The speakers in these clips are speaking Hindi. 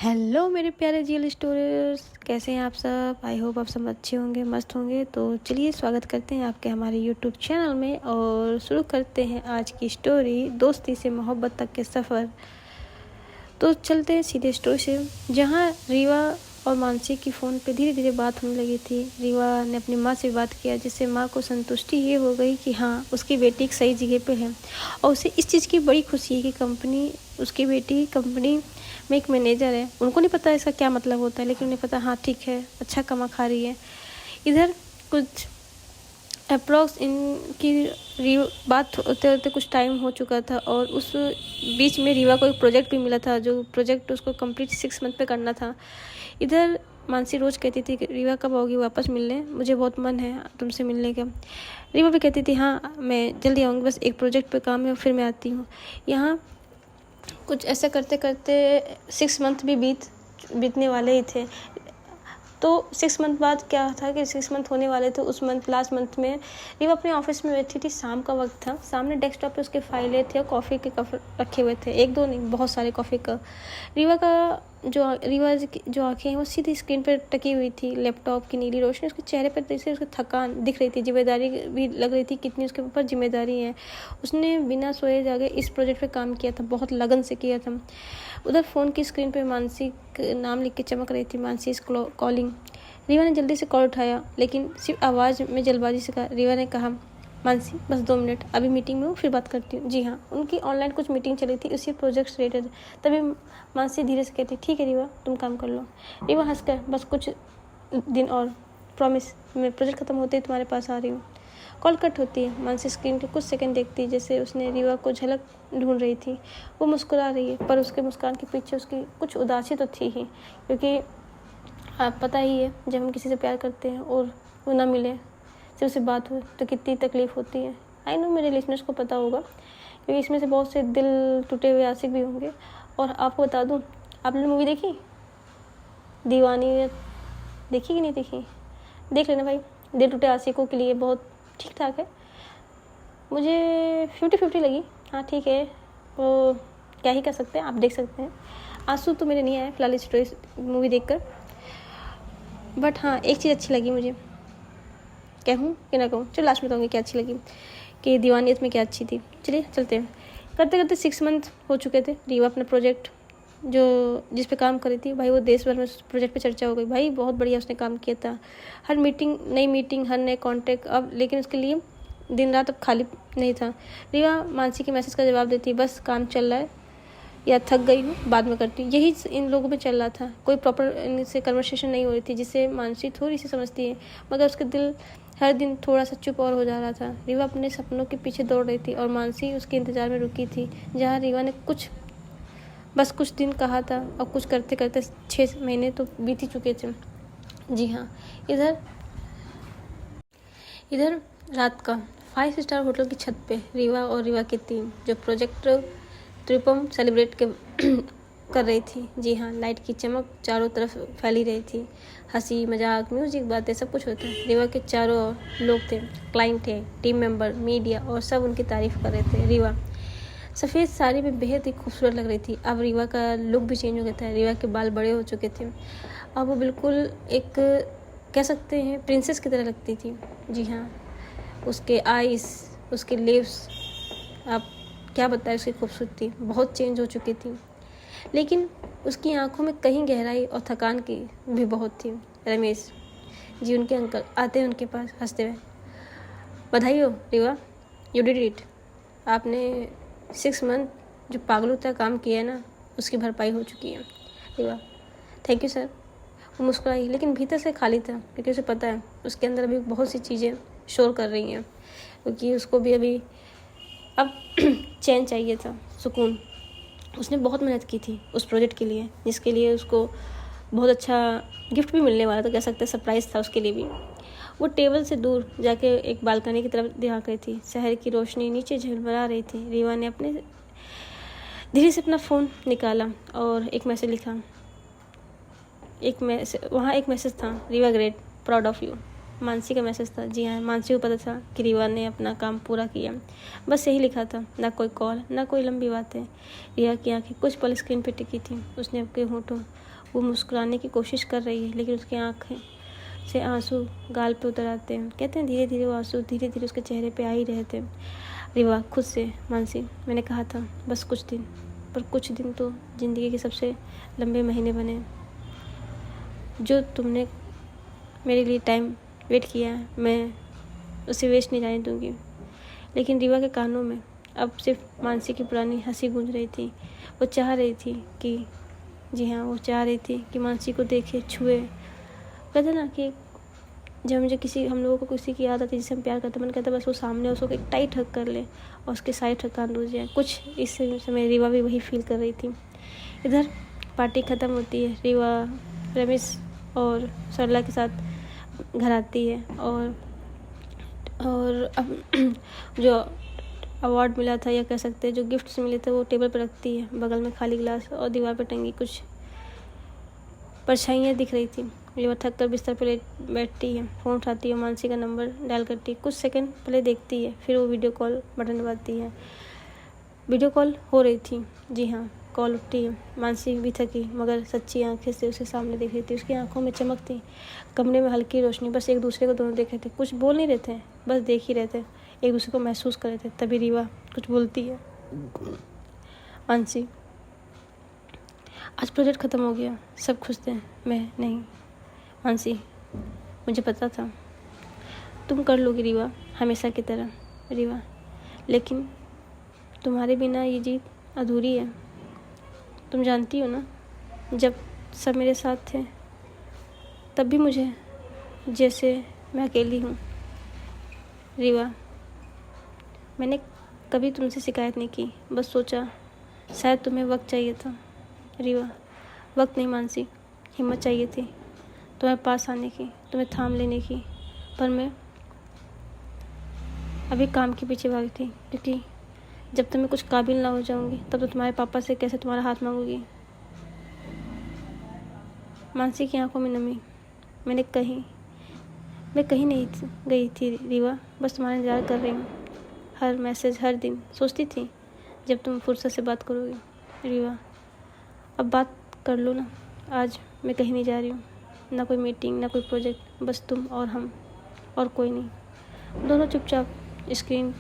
हेलो मेरे प्यारे जीएल स्टोरीज, कैसे हैं आप सब। आई होप आप सब अच्छे होंगे, मस्त होंगे। तो चलिए स्वागत करते हैं आपके हमारे यूट्यूब चैनल में और शुरू करते हैं आज की स्टोरी, दोस्ती से मोहब्बत तक के सफ़र। तो चलते हैं सीधे स्टोरी से, जहाँ रीवा और मानसी की फ़ोन पे धीरे धीरे बात होने लगी थी। रीवा ने अपनी माँ से बात किया, जिससे माँ को संतुष्टि ये हो गई कि हाँ, उसकी बेटी एक सही जगह पे है और उसे इस चीज़ की बड़ी खुशी है कि उसकी बेटी कंपनी में एक मैनेजर है। उनको नहीं पता इसका क्या मतलब होता है, लेकिन उन्हें पता हाँ ठीक है, अच्छा कमा खा रही है। इधर कुछ अप्रॉक्स इनकी बात होते होते कुछ टाइम हो चुका था और उस बीच में रीवा को एक प्रोजेक्ट भी मिला था, जो प्रोजेक्ट उसको कंप्लीट 6 मंथ पे करना था। इधर मानसी रोज़ कहती थी कि रीवा कब आओगी वापस मिलने, मुझे बहुत मन है तुमसे मिलने का। रीवा भी कहती थी हाँ मैं जल्दी आऊँगी, बस एक प्रोजेक्ट पे काम है फिर मैं आती हूँ। यहाँ कुछ ऐसा करते करते 6 मंथ भी बीतने वाले ही थे। तो 6 मंथ बाद क्या था कि 6 मंथ होने वाले थे। उस मंथ लास्ट मंथ में रीवा अपने ऑफिस में बैठी थी, शाम का वक्त था। सामने डेस्कटॉप पे उसके फाइलें थे और कॉफ़ी के कप रखे हुए थे, एक दो नहीं बहुत सारे कॉफ़ी का। रीवा की जो आंखें हैं वो सीधी स्क्रीन पर टकी हुई थी। लैपटॉप की नीली रोशनी उसके चेहरे पर जैसे उसकी थकान दिख रही थी, जिम्मेदारी भी लग रही थी, कितनी उसके ऊपर जिम्मेदारी है। उसने बिना सोए जागे इस प्रोजेक्ट पे काम किया था, बहुत लगन से किया था। उधर फ़ोन की स्क्रीन पे मानसी नाम लिख के चमक रही थी, मानसी इज कॉलिंग। रीवा ने जल्दी से कॉल उठाया, लेकिन सिर्फ आवाज़ में जल्दबाजी से कहा। रीवा ने कहा मानसी बस 2 मिनट, अभी मीटिंग में हूँ, फिर बात करती हूँ। जी हाँ, उनकी ऑनलाइन कुछ मीटिंग चली थी, उसी प्रोजेक्ट रिलेटेड। तभी मानसी धीरे से कहती ठीक है रीवा, तुम काम कर लो। रीवा हंसकर बस कुछ दिन और, प्रॉमिस, मैं प्रोजेक्ट खत्म होते ही तुम्हारे पास आ रही हूँ। कॉल कट होती है। मानसी स्क्रीन के कुछ सेकंड देखती, जैसे उसने रीवा को झलक ढूंढ रही थी। वो मुस्कुरा रही है, पर उसके मुस्कान के पीछे उसकी कुछ उदासी तो थी ही, क्योंकि आप पता ही है जब हम किसी से प्यार करते हैं और वो ना मिले, सिर्फ उससे बात हो, तो कितनी तकलीफ़ होती है। आई नो मेरे लिसनर्स को पता होगा, क्योंकि इसमें से बहुत से दिल टूटे हुए आशिक भी होंगे। और आपको बता दूं, आपने मूवी देखी दीवानी, देखी कि नहीं देखी? देख लेना भाई, दिल टूटे आशिकों के लिए बहुत ठीक ठाक है। मुझे 50-50 लगी। हाँ ठीक है, वो क्या ही कर सकते हैं, आप देख सकते हैं। आंसू तो मेरे नहीं आए फिलहाल इस स्टोरी मूवी देखकर, बट हाँ एक चीज़ अच्छी लगी मुझे। कहूँ कि ना कहूँ, चलो लास्ट में कहूँगी क्या अच्छी लगी, कि दीवानियत में क्या अच्छी थी। चलिए चलते हैं। करते करते 6 मंथ हो चुके थे। रीवा अपना प्रोजेक्ट जिस पे काम कर रही थी, भाई वो देश भर में उस प्रोजेक्ट पे चर्चा हो गई। भाई बहुत बढ़िया उसने काम किया था, हर नई मीटिंग, हर नए कॉन्टैक्ट। अब लेकिन उसके लिए दिन रात अब खाली नहीं था। रीवा मानसी के मैसेज का जवाब देती, बस काम चल रहा है या थक गई हूँ, बाद में करती हूँ। यही इन लोगों में चल रहा था, कोई प्रॉपर इनसे कन्वर्सेशन नहीं हो रही थी, जिसे मानसी थोड़ी सी समझती है, मगर उसका दिल हर दिन थोड़ा सा चुप और हो जा रहा था। रीवा अपने सपनों के पीछे दौड़ रही थी और मानसी उसके इंतज़ार में रुकी थी, जहाँ रीवा ने बस कुछ दिन कहा था और कुछ करते करते 6 महीने तो बीत ही चुके थे। जी हाँ, इधर रात का 5 स्टार होटल की छत पे रीवा और रीवा की टीम जो प्रोजेक्ट त्रिपम सेलिब्रेट कर रही थी। जी हाँ, लाइट की चमक चारों तरफ फैली रही थी, हंसी मजाक, म्यूजिक, बातें, सब कुछ होता है। रीवा के चारों ओर लोग थे, क्लाइंट थे, टीम मेंबर, मीडिया, और सब उनकी तारीफ कर रहे थे। रीवा सफ़ेद साड़ी में बेहद ही खूबसूरत लग रही थी। अब रीवा का लुक भी चेंज हो गया था, रीवा के बाल बड़े हो चुके थे। अब वो बिल्कुल एक, कह सकते हैं, प्रिंसेस की तरह लगती थी। जी हाँ, उसके आइज़, उसके लिप्स, आप क्या बताएं, उसकी खूबसूरती बहुत चेंज हो चुकी थी। लेकिन उसकी आंखों में कहीं गहराई और थकान की भी बहुत थी। रमेश जी, उनके अंकल, आते हैं उनके पास हंसते हुए। बधाई हो रीवा, यू डिड इट। आपने 6 मंथ जो पागलों तरह काम किया है ना, उसकी भरपाई हो चुकी है। Rewa thank you sir. वो मुस्कुराई, लेकिन भीतर से खाली था, क्योंकि उसे पता है उसके अंदर अभी बहुत सी चीज़ें शोर कर रही हैं, क्योंकि उसको भी अभी अब चैन चाहिए था, सुकून। उसने बहुत मेहनत की थी उस प्रोजेक्ट के लिए, जिसके लिए उसको बहुत अच्छा गिफ्ट भी मिलने वाला था, कह सकते हैं सरप्राइज़ था उसके लिए भी। वो टेबल से दूर जाके एक बालकनी की तरफ झाँक रही थी। शहर की रोशनी नीचे झलमला रही थी। रीवा ने धीरे से अपना फ़ोन निकाला और एक मैसेज लिखा। वहाँ एक मैसेज था, Rewa great, proud of you. Mansi का मैसेज था। जी हाँ, मानसी को पता था कि रीवा ने अपना काम पूरा किया। बस यही लिखा था, ना कोई कॉल, ना कोई लंबी बातें। रिया की आंखें कुछ पल स्क्रीन पर टिकी थी। उसने अपने होठों वो मुस्कुराने की कोशिश कर रही है, लेकिन उसकी आंखें से आंसू गाल पे उतर आते हैं। कहते हैं धीरे धीरे वो आंसू धीरे धीरे उसके चेहरे पे आ ही रहे थे। रिवा खुद से, मानसी मैंने कहा था बस कुछ दिन, पर कुछ दिन तो ज़िंदगी के सबसे लंबे महीने बने। जो तुमने मेरे लिए टाइम वेट किया है, मैं उसे वेस्ट नहीं जाने दूंगी। लेकिन रिवा के कानों में अब सिर्फ मानसी की पुरानी हंसी गूंज रही थी। वो चाह रही थी कि, जी हाँ, वो चाह रही थी कि मानसी को देखे, छुए। कहते ना कि जब मुझे हम लोगों को किसी की याद आती है जिसे हम प्यार करते हैं, मन करता है बस वो सामने उसको एक टाइट हक कर ले और उसके साइड हक कान जाए। कुछ इस समय रिवा भी वही फील कर रही थी। इधर पार्टी ख़त्म होती है। रिवा रमेश और सरला के साथ घर आती है और अब जो अवार्ड मिला था, या कह सकते हैं जो गिफ्ट्स मिले थे, वो टेबल पर रखती है। बगल में खाली गिलास और दीवार पर टंगी कुछ परछाइयाँ दिख रही थी। रिवा थक कर बिस्तर पर बैठती है, फ़ोन उठाती है, मानसी का नंबर डायल करती है। कुछ सेकंड पहले देखती है, फिर वो वीडियो कॉल बटन दबाती है। वीडियो कॉल हो रही थी। जी हाँ, कॉल उठती है। मानसी भी थकी मगर सच्ची आंखें से उसे सामने देख रही थी। उसकी आंखों में चमक थी, कमरे में हल्की रोशनी। बस एक दूसरे को दोनों देख रहे थे, कुछ बोल नहीं रहे थे, बस देख ही रहे थे, एक दूसरे को महसूस कर रहे थे। तभी रिवा कुछ बोलती है, मानसी आज प्रोजेक्ट ख़त्म हो गया, सब खुश थे, मैं नहीं। मानसी मुझे पता था तुम कर लोगी रिवा, हमेशा की तरह। रिवा लेकिन तुम्हारे बिना ये जीत अधूरी है। तुम जानती हो ना, जब सब मेरे साथ थे तब भी मुझे जैसे मैं अकेली हूँ। रिवा मैंने कभी तुमसे शिकायत नहीं की, बस सोचा शायद तुम्हें वक्त चाहिए था। रिवा वक्त नहीं मानसी, हिम्मत चाहिए थी तुम्हें पास आने की, तुम्हें थाम लेने की। पर मैं अभी काम के पीछे भागी थी, क्योंकि जब तक मैं कुछ काबिल ना हो जाऊंगी तब तो तुम्हारे पापा से कैसे तुम्हारा हाथ मांगूंगी। मानसी की आंखों में नमी। मैं कहीं नहीं गई थी रिवा, बस तुम्हारा इंतजार कर रही हूँ। हर मैसेज, हर दिन सोचती थी जब तुम फुर्सत से बात करोगी। रिवा अब बात कर लो ना, आज मैं कहीं नहीं जा रही हूँ, ना कोई मीटिंग, ना कोई प्रोजेक्ट, बस तुम और हम, और कोई नहीं। दोनों चुपचाप स्क्रीन,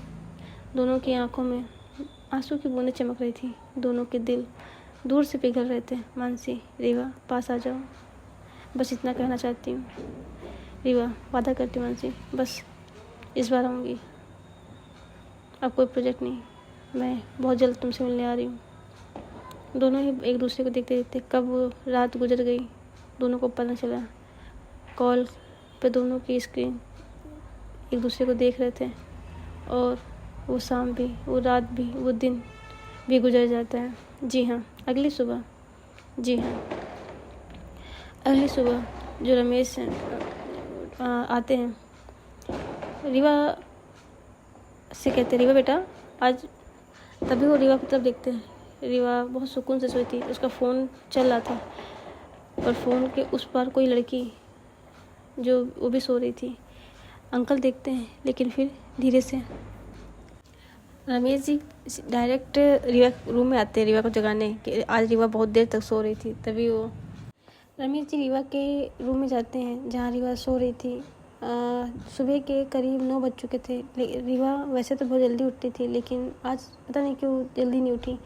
दोनों की आंखों में आंसू की बूंदें चमक रही थी, दोनों के दिल दूर से पिघल रहे थे। मानसी रिवा पास आ जाओ, बस इतना कहना चाहती हूँ। रिवा वादा करती हूँ मानसी, बस इस बार आऊँगी, अब कोई प्रोजेक्ट नहीं, मैं बहुत जल्द तुमसे मिलने आ रही हूँ। दोनों ही एक दूसरे को देखते देखते कब वो रात गुजर गई दोनों को पता चला। कॉल पे दोनों की स्क्रीन एक दूसरे को देख रहे थे और वो शाम भी, वो रात भी, वो दिन भी गुजर जाता है। जी हाँ, अगली सुबह जो रमेश आते हैं, रिवा से कहते हैं रिवा बेटा आज, तभी वो रिवा की तरफ देखते हैं। रिवा बहुत सुकून से सोई थी, उसका फ़ोन चल रहा था, पर फ़ोन के उस पार कोई लड़की जो वो भी सो रही थी। अंकल देखते हैं, लेकिन फिर धीरे से रमेश जी डायरेक्ट रिवा रूम में आते हैं रिवा को जगाने कि आज रिवा बहुत देर तक सो रही थी। तभी वो रमेश जी रिवा के रूम में जाते हैं जहाँ रिवा सो रही थी। सुबह के करीब 9 बज चुके थे। रिवा वैसे तो बहुत जल्दी उठती थी, लेकिन आज पता नहीं क्यों जल्दी नहीं उठी।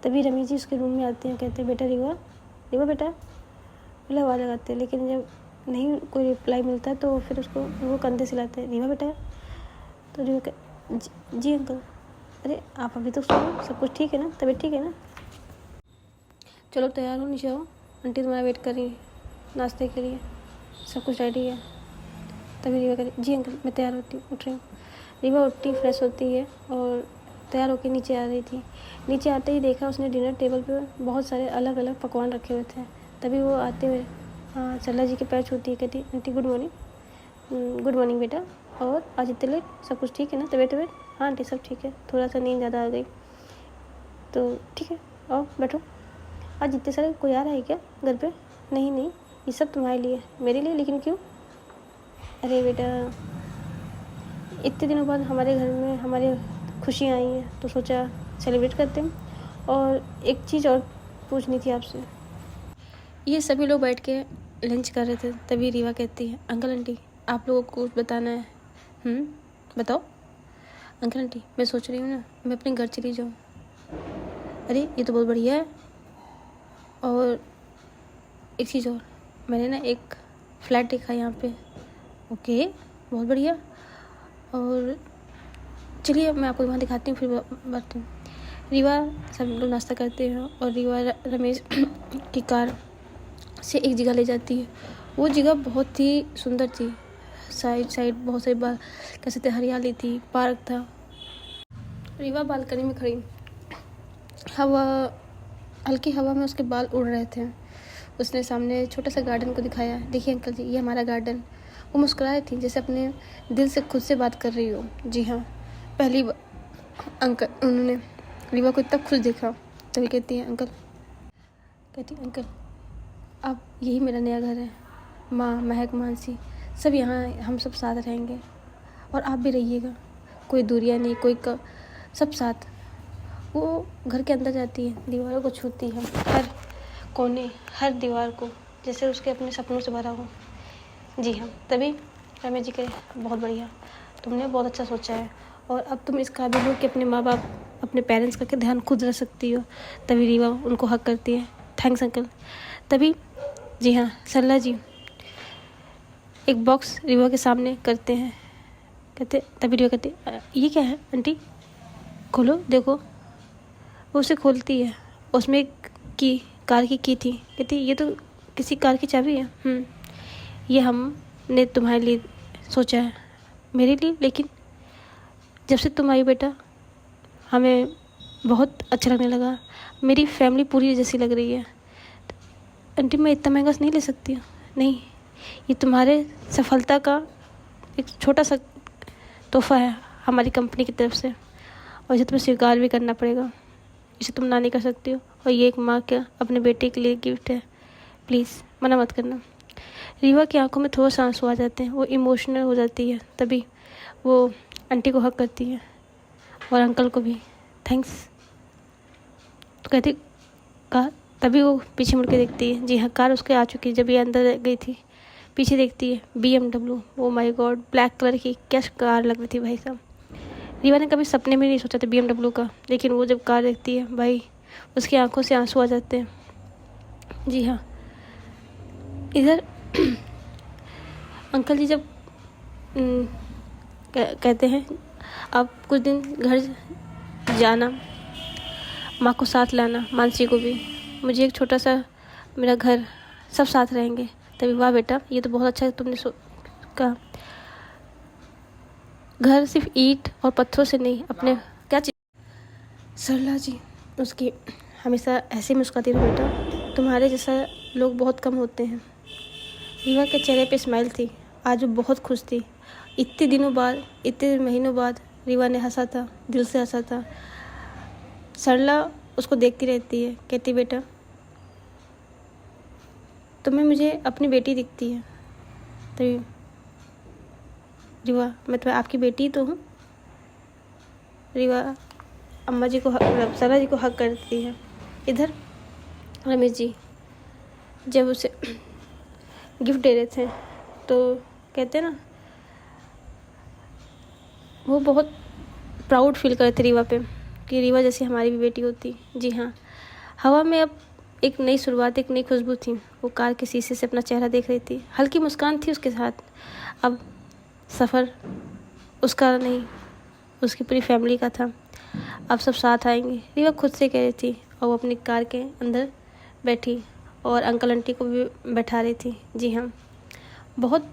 तभी रमेश जी उसके रूम में आते हैं, कहते हैं बेटा रिवा बेटा, बोले आवाज़ लगाते हैं, लेकिन जब नहीं कोई रिप्लाई मिलता तो फिर उसको वो कंधे से लाते हैं, रिवा बेटा। तो रिवा जी अंकल। अरे आप अभी तक सो, सब कुछ ठीक है ना, तबीयत ठीक है ना, चलो तैयार हो, नीचे आओ, आंटी तुम्हारा वेट कर रही है नाश्ते के लिए, सब कुछ रेडी है। तभी रिवा कह जी अंकल मैं तैयार होती हूँ, उठ रही हूँ। रिवा उठती, फ्रेश होती है और तैयार होकर नीचे आ रही थी। नीचे आते ही देखा उसने डिनर टेबल पे बहुत सारे अलग अलग पकवान रखे हुए थे। तभी वो आते हुए सरला जी के पैर छूती है, कहती आंटी गुड मॉर्निंग बेटा, और आज इतने लेट, सब कुछ ठीक है ना, तबीयत? हाँ आंटी सब ठीक है, थोड़ा सा नींद ज़्यादा आ गई तो ठीक है, आओ बैठो। आज इतने सारे कोई आ रहा है क्या घर पे? नहीं ये सब तुम्हारे लिए, मेरे लिए, लेकिन क्यों? अरे बेटा, इतने दिनों बाद हमारे घर में हमारी खुशियाँ आई हैं तो सोचा सेलिब्रेट करते हैं। और एक चीज़ और पूछनी थी आपसे। ये सभी लोग बैठ के लंच कर रहे थे, तभी रीवा कहती है, अंकल आंटी आप लोगों को कुछ बताना है। बताओ। अंकल आंटी मैं सोच रही हूँ ना, मैं अपने घर चली जाऊँ। अरे ये तो बहुत बढ़िया है। और एक चीज़ और, मैंने ना एक फ्लैट देखा यहाँ पे। ओके, बहुत बढ़िया। और चलिए मैं आपको वहाँ दिखाती हूँ, फिर बात हूँ। रीवा, सब लोग नाश्ता करते हैं और रीवा रमेश की कार से एक जगह ले जाती है। वो जगह बहुत ही सुंदर थी। साइड बहुत सारी कह सकते हरियाली थी, पार्क था। रीवा बालकनी में खड़ी, हल्की हवा में उसके बाल उड़ रहे थे। उसने सामने छोटा सा गार्डन को दिखाया। देखिए अंकल जी, ये हमारा गार्डन। वो मुस्कुराई थी जैसे अपने दिल से खुद से बात कर रही हो। जी हाँ, पहली बार अंकल उन्होंने रीवा को इतना खुश देखा। तभी कहती है अंकल अब यही मेरा नया घर है। माँ, महक, मानसी सब यहाँ, हम सब साथ रहेंगे और आप भी रहिएगा। कोई दूरियाँ नहीं, सब साथ। वो घर के अंदर जाती है, दीवारों को छूती है, हर कोने, हर दीवार को, जैसे उसके अपने सपनों से भरा हो। जी हाँ, तभी रमेश जी कहे, बहुत बढ़िया, तुमने बहुत अच्छा सोचा है और अब तुम इस काबिल हो कि अपने माँ बाप, अपने पेरेंट्स का ध्यान खुद रख सकती हो। तभी रीवा उनको हक करती है, थैंक्स अंकल। तभी जी हाँ, सरला जी एक बॉक्स रीवा के सामने करते हैं। तभी रीवा कहते, ये क्या है आंटी, खोलो देखो। वो उसे खोलती है, उसमें एक कार की थी। कहती, ये तो किसी कार की चाबी है। ये हमने तुम्हारे लिए सोचा है, मेरे लिए, लेकिन जब से तुम आई बेटा हमें बहुत अच्छा लगने लगा। मेरी फैमिली पूरी जैसी लग रही है। आंटी मैं इतना महंगा नहीं ले सकती हूँ। नहीं, ये तुम्हारे सफलता का एक छोटा सा तोहफा है हमारी कंपनी की तरफ से, और इसे तुम्हें स्वीकार भी करना पड़ेगा। इसे तुम ना नहीं कर सकती हो, और ये एक माँ का अपने बेटे के लिए गिफ्ट है। प्लीज़ मना मत करना। रीवा की आंखों में थोड़ा सा आंसू आ जाते हैं, वो इमोशनल हो जाती है। तभी वो आंटी को हक करती है और अंकल को भी, थैंक्स। तो कहती कहा। तभी वो पीछे मुड़ के देखती है। जी हाँ, कार उसके आ चुकी है। जब ये अंदर गई थी, पीछे देखती है BMW। Oh my God, black colour की क्या कार लग रही थी भाई साहब। रीवा ने कभी सपने में नहीं सोचा था BMW का, लेकिन वो जब कार देखती है भाई, उसकी आंखों से आंसू आ जाते हैं। जी हाँ, इधर अंकल जी जब कहते हैं, अब कुछ दिन घर जाना, माँ को साथ लाना, मानसी को भी, मुझे एक छोटा सा मेरा घर, सब साथ रहेंगे। तभी वाह बेटा, ये तो बहुत अच्छा है तुमने कहा। घर सिर्फ ईंट और पत्थरों से नहीं, अपने क्या चीज़। सरला जी उसकी हमेशा ऐसे मुस्कुराती रहो बेटा, तुम्हारे जैसा लोग बहुत कम होते हैं। रीवा के चेहरे पे स्माइल थी, आज वो बहुत खुश थी। इतने दिनों बाद, इतने महीनों बाद रीवा ने हंसा था, दिल से हंसा था। सरला उसको देखती रहती है, कहती बेटा तुम्हें मुझे अपनी बेटी दिखती है। तभी रीवा, मैं तो आपकी बेटी तो हूँ। रीवा अम्मा जी को, सरला जी को हक करती है। इधर रमेश जी जब उसे गिफ्ट दे रहे थे तो कहते ना, वो बहुत प्राउड फील कर रहे थे रीवा पे, कि रीवा जैसी हमारी भी बेटी होती। जी हाँ, हवा में अब एक नई शुरुआत, एक नई खुशबू थी। वो कार के शीशे से अपना चेहरा देख रही थी, हल्की मुस्कान थी उसके साथ। अब सफ़र उसका नहीं, उसकी पूरी फैमिली का था। अब सब साथ आएंगे, रीवा खुद से कह रही थी। और वो अपनी कार के अंदर बैठी और अंकल आंटी को भी बैठा रही थी। जी हाँ, बहुत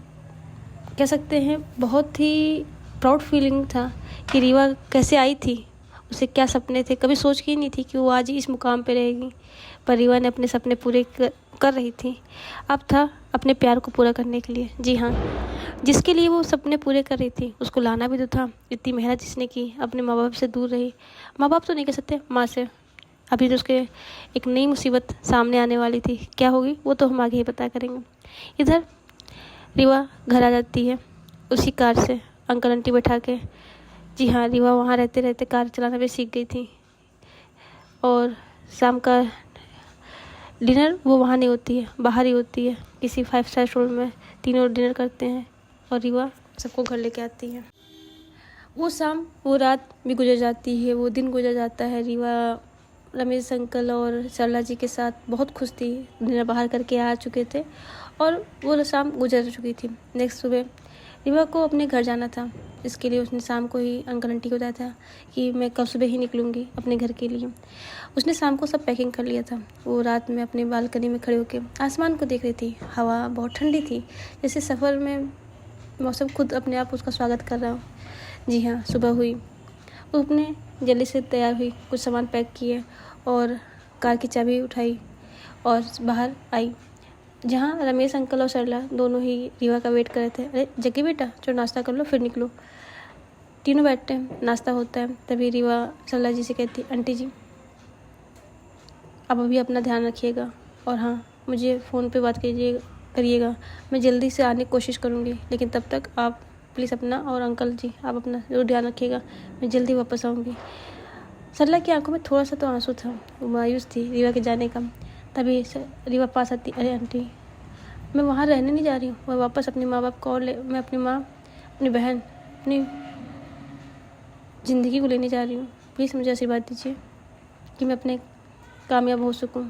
कह सकते हैं, बहुत ही प्राउड फीलिंग था कि रीवा कैसे आई थी, उसे क्या सपने थे। कभी सोच के ही नहीं थी कि वो आज ही इस मुकाम पे रहेगी, पर रीवा ने अपने सपने पूरे कर रही थी। अब था अपने प्यार को पूरा करने के लिए। जी हाँ, जिसके लिए वो सपने पूरे कर रही थी उसको लाना भी तो था। इतनी मेहनत जिसने की, अपने माँ बाप से दूर रही, माँ बाप तो नहीं कह सकते, माँ से। अभी तो उसके एक नई मुसीबत सामने आने वाली थी, क्या होगी वो तो हम आगे ही पता करेंगे। इधर रीवा घर आ जाती है उसी कार से अंकल आंटी बैठा के। जी हाँ, रीवा वहाँ रहते रहते कार चलाना भी सीख गई थी। और शाम का डिनर वो वहाँ नहीं होती है, बाहर ही होती है, किसी 5 स्टार रेस्टोरेंट में तीनों डिनर करते हैं और रीवा सबको घर लेके आती है। वो शाम वो रात भी गुजर जाती है, वो दिन गुजर जाता है। रीवा रमेश अंकल और सरला जी के साथ बहुत खुश थी, डिनर बाहर करके आ चुके थे और वो शाम गुजर चुकी थी। नेक्स्ट सुबह रीवा को अपने घर जाना था, इसके लिए उसने शाम को ही अंकल आंटी को बताया था कि मैं कल सुबह ही निकलूँगी अपने घर के लिए। उसने शाम को सब पैकिंग कर लिया था। वो रात में अपनी बालकनी में खड़े होकर आसमान को देख रही थी। हवा बहुत ठंडी थी, जैसे सफ़र में मौसम खुद अपने आप उसका स्वागत कर रहा हो। जी हाँ, सुबह हुई, वो अपने जल्दी से तैयार हुई, कुछ सामान पैक किए और कार की चाबी उठाई और बाहर आई, जहाँ रमेश अंकल और सरला दोनों ही रीवा का वेट कर रहे थे। अरे जग्गी बेटा, चलो नाश्ता कर लो फिर निकलो। तीनों बैठते हैं, नाश्ता होता है। तभी रीवा सरला जी से कहती, आंटी जी आप अभी अपना ध्यान रखिएगा और हाँ, मुझे फ़ोन पे बात करिएगा। मैं जल्दी से आने की कोशिश करूँगी, लेकिन तब तक आप प्लीज़ अपना और अंकल जी आप अपना ज़रूर ध्यान रखिएगा। मैं जल्दी वापस आऊँगी। सरला की आंखों में थोड़ा सा तो आंसू था, वो मायूस थी रीवा के जाने का। तभी रीवा पास आती, अरे आंटी मैं वहाँ रहने नहीं जा रही हूँ, मैं वापस अपने माँ बाप को और मैं अपनी माँ, अपनी बहन, अपनी ज़िंदगी को लेने जा रही हूँ। प्लीज़ मुझे आशीर्वाद दीजिए कि मैं अपने कामयाब हो सकूं।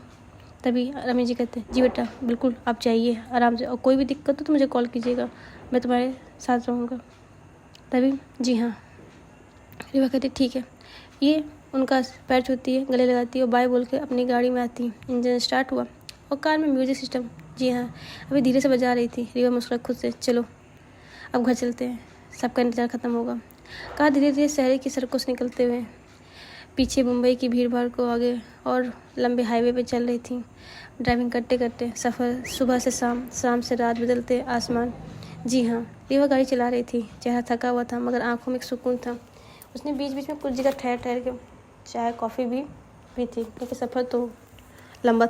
तभी रमेश जी कहते हैं, जी बेटा बिल्कुल आप जाइए आराम से, और कोई भी दिक्कत हो तो मुझे कॉल कीजिएगा, मैं तुम्हारे साथ रहूँगा। तभी जी हाँ, रीवा कहती ठीक है। ये उनका पैर छूती है, गले लगाती है और बाय बोल के अपनी गाड़ी में आती है। इंजन स्टार्ट हुआ और कार में म्यूजिक सिस्टम, जी हाँ, अभी धीरे से बजा रही थी। रीवा मुस्कुरा खुद से, चलो अब घर चलते हैं, सबका इंतजार ख़त्म होगा। कार धीरे धीरे शहर की सड़कों से निकलते हुए पीछे मुंबई की भीड़ भाड़ को आगे और लंबे हाईवे पे चल रही थी। ड्राइविंग करते करते सफ़र, सुबह से शाम, शाम से रात, बदलते आसमान। जी हाँ, रीवा गाड़ी चला रही थी, चेहरा थका हुआ था मगर आंखों में एक सुकून था। उसने बीच बीच में कुछ जगह ठहर ठहर के चाय कॉफ़ी भी पी थी, क्योंकि सफ़र तो लंबा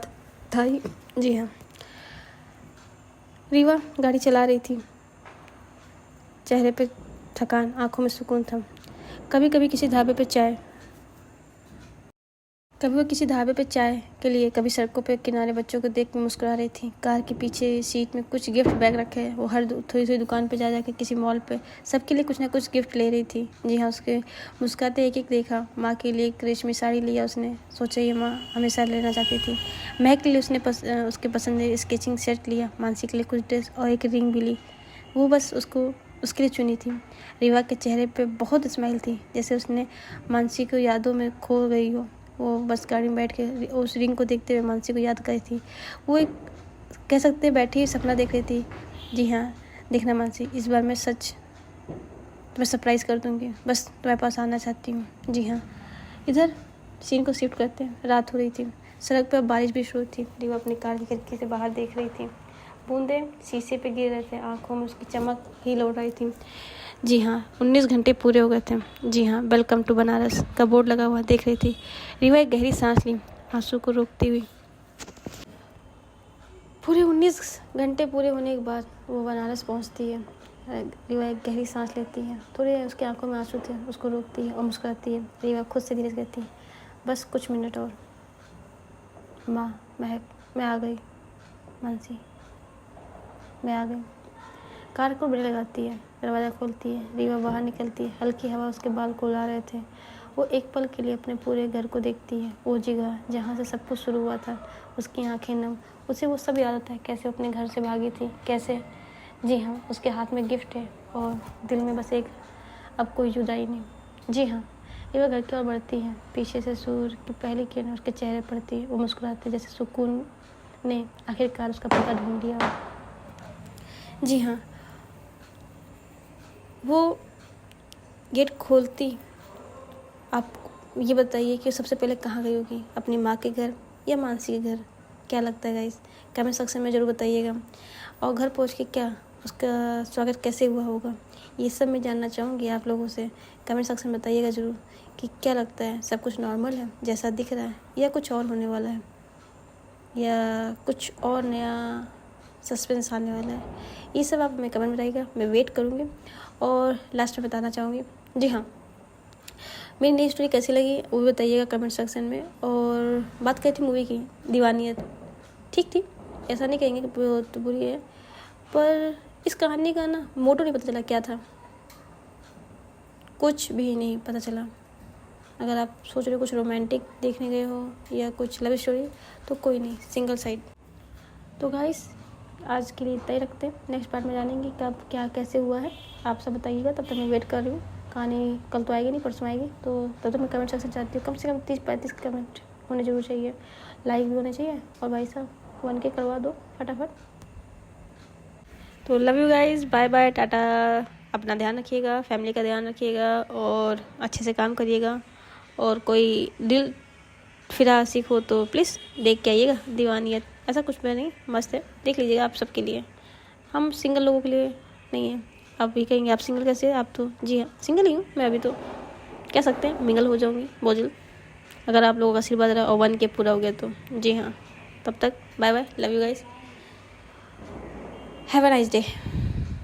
था ही। जी हाँ, रीवा गाड़ी चला रही थी, चेहरे पे थकान, आंखों में सुकून था। कभी कभी किसी ढाबे पे चाय कभी वो किसी ढाबे पे चाय के लिए, कभी सड़कों पे किनारे बच्चों को देख के मुस्कुरा रही थी। कार के पीछे सीट में कुछ गिफ्ट बैग रखे हैं, वो हर थोड़ी थोड़ी दुकान पे जा जाके किसी मॉल पे सबके लिए कुछ ना कुछ गिफ्ट ले रही थी। जी हाँ, उसके मुस्कुराते एक एक देखा। माँ के लिए एक रेशमी साड़ी लिया उसने, सोचा ये माँ हमेशा लेना चाहती थी। महक के लिए उसने उसके पसंद स्केचिंग सेट लिया। मानसी के लिए कुछ ड्रेस और एक रिंग भी ली, वो बस उसके लिए चुनी थी। रीवा के चेहरे पे बहुत स्माइल थी, जैसे उसने मानसी को यादों में खो गई हो। वो बस गाड़ी में बैठ के उस रिंग को देखते हुए मानसी को याद करी थी। वो एक कह सकते हैं बैठी सपना देख रही थी। जी हाँ, देखना मानसी, इस बार मैं सच तुम्हें सरप्राइज़ कर दूँगी, बस तुम्हारे पास आना चाहती हूँ। जी हाँ, इधर सीन को शिफ्ट करते हैं। रात हो रही थी, सड़क पर बारिश भी शुरू थी। रीवा अपनी कार की खिड़की से बाहर देख रही थी। बूंदे शीशे पे गिर रहे थे, आंखों में उसकी चमक ही लौट रही थी। जी हाँ, 19 घंटे पूरे हो गए थे। जी हाँ, वेलकम टू बनारस का बोर्ड लगा हुआ देख रही थी। रीवा एक गहरी सांस ली, आंसू को रोकती हुई। पूरे 19 घंटे पूरे होने के बाद वो बनारस पहुंचती है। रीवा एक गहरी सांस लेती है, थोड़े उसकी आंखों में आंसू थे, उसको रोकती है और मुस्कुराती है। रीवा खुद से धीरे से कहती है, बस कुछ मिनट और। माँ, मैं आ गई। मानसी, मैं आ गई। कार को ब्रेक लगाती है, दरवाज़ा खोलती है। रीवा बाहर निकलती है, हल्की हवा उसके बाल को उड़ा रहे थे। वो एक पल के लिए अपने पूरे घर को देखती है, वो जगह जहाँ से सब कुछ शुरू हुआ था। उसकी आंखें नम, उसे वो सब याद आता है, कैसे अपने घर से भागी थी, कैसे। जी हाँ, उसके हाथ में गिफ्ट है और दिल में बस एक, अब कोई जुदाई नहीं। जी हाँ, रीवा घर की ओर बढ़ती है। पीछे से सूर्य की पहली किरण उसके चेहरे पड़ती है। वो मुस्कुराती, जैसे सुकून ने आखिरकार उसका पता ढूंढ लिया। जी हाँ, वो गेट खोलती। आप ये बताइए कि सबसे पहले कहाँ गई होगी, अपनी माँ के घर या मानसी के घर? क्या लगता है गाइस, कमेंट सेक्शन में ज़रूर बताइएगा। और घर पहुँच के क्या उसका स्वागत कैसे हुआ होगा, ये सब मैं जानना चाहूँगी आप लोगों से। कमेंट सेक्शन में बताइएगा ज़रूर कि क्या लगता है, सब कुछ नॉर्मल है जैसा दिख रहा है, या कुछ और होने वाला है, या कुछ और नया सस्पेंस आने वाला है, ये सब आप हमें कमेंट बताइएगा, मैं वेट करूँगी। और लास्ट में बताना चाहूँगी, जी हाँ, मेरी नई स्टोरी कैसी लगी वो भी बताइएगा कमेंट सेक्शन में। और बात करी थी मूवी की दीवानियत, ठीक थी, ऐसा नहीं कहेंगे कि बहुत बुरी है, पर इस कहानी का ना मोटो नहीं पता चला क्या था, कुछ भी नहीं पता चला। अगर आप सोच रहे हो कुछ रोमांटिक देखने गए हो या कुछ लव स्टोरी, तो कोई नहीं, सिंगल साइड। तो गाइस आज के लिए इतना ही रखते हैं, नेक्स्ट पार्ट में जानेंगे कब क्या कैसे हुआ है, आप सब बताइएगा। तब तक मैं वेट कर रही हूँ, कहानी कल तो आएगी नहीं, परसों आएगी, तो तब तक मैं कमेंट सेक्शन चाहती हूँ कम से कम 30-35 कमेंट होने जरूर चाहिए, लाइक भी होने चाहिए, और भाई साहब 1K करवा दो फटाफट। तो love you guys, bye bye, tata. अपना ध्यान रखिएगा, फैमिली का ध्यान रखिएगा, और अच्छे से काम करिएगा। और कोई दिल फिरा आशिक हो तो प्लीज़ देख के आइएगा दीवानियत, ऐसा कुछ भी नहीं, मस्त है, देख लीजिएगा आप सबके लिए, हम सिंगल लोगों के लिए नहीं है। आप भी कहेंगे आप सिंगल कैसे, आप तो, जी हाँ सिंगल ही हूँ मैं, अभी तो कह सकते हैं मिंगल हो जाऊँगी बहुत जल्द, अगर आप लोगों का आशीर्वाद रहा और 1K पूरा हो गया तो। जी हाँ, तब तक bye bye, love you guys, have a nice day.